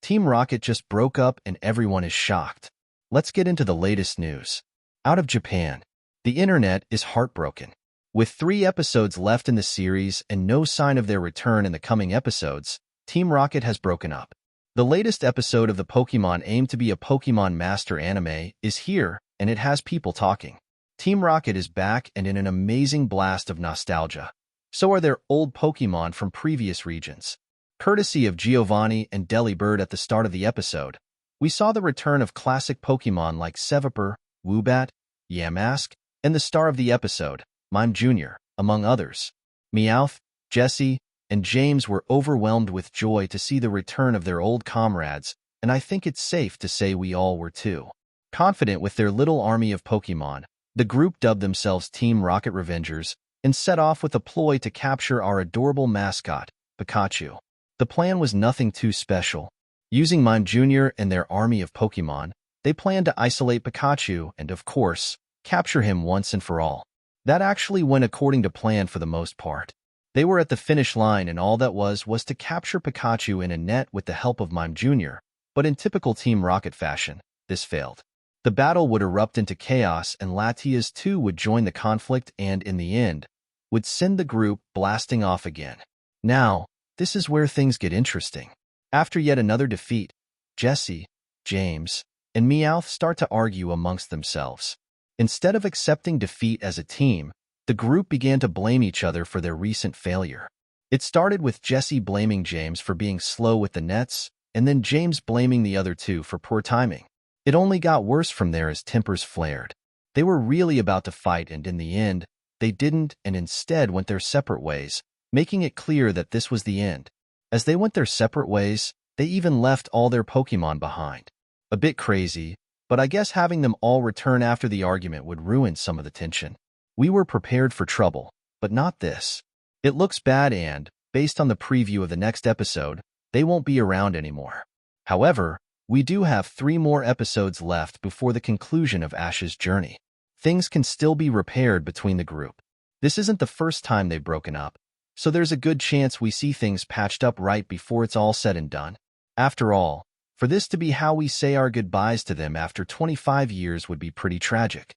Team Rocket just broke up and everyone is shocked. Let's get into the latest news. Out of Japan, the internet is heartbroken. With 3 episodes left in the series and no sign of their return in the coming episodes, Team Rocket has broken up. The latest episode of the Pokémon aimed to be a Pokémon Master anime is here, and it has people talking. Team Rocket is back and in an amazing blast of nostalgia. So are their old Pokémon from previous regions. Courtesy of Giovanni and Delibird at the start of the episode, we saw the return of classic Pokémon like Seviper, Woobat, Yamask, and the star of the episode, Mime Jr., among others. Meowth, Jessie, and James were overwhelmed with joy to see the return of their old comrades, and I think it's safe to say we all were too. Confident with their little army of Pokémon, the group dubbed themselves Team Rocket Revengers and set off with a ploy to capture our adorable mascot, Pikachu. The plan was nothing too special. Using Mime Jr. and their army of Pokémon, they planned to isolate Pikachu and, of course, capture him once and for all. That actually went according to plan for the most part. They were at the finish line and all that was to capture Pikachu in a net with the help of Mime Jr., but in typical Team Rocket fashion, this failed. The battle would erupt into chaos and Latias too would join the conflict and, in the end, would send the group blasting off again. Now, this is where things get interesting. After yet another defeat, Jessie, James, and Meowth start to argue amongst themselves. Instead of accepting defeat as a team, the group began to blame each other for their recent failure. It started with Jessie blaming James for being slow with the nets, and then James blaming the other two for poor timing. It only got worse from there as tempers flared. They were really about to fight, and in the end, they didn't and instead went their separate ways, making it clear that this was the end. As they went their separate ways, they even left all their Pokémon behind. A bit crazy, but I guess having them all return after the argument would ruin some of the tension. We were prepared for trouble, but not this. It looks bad and, based on the preview of the next episode, they won't be around anymore. However, we do have 3 more episodes left before the conclusion of Ash's journey. Things can still be repaired between the group. This isn't the first time they've broken up, so there's a good chance we see things patched up right before it's all said and done. After all, for this to be how we say our goodbyes to them after 25 years would be pretty tragic.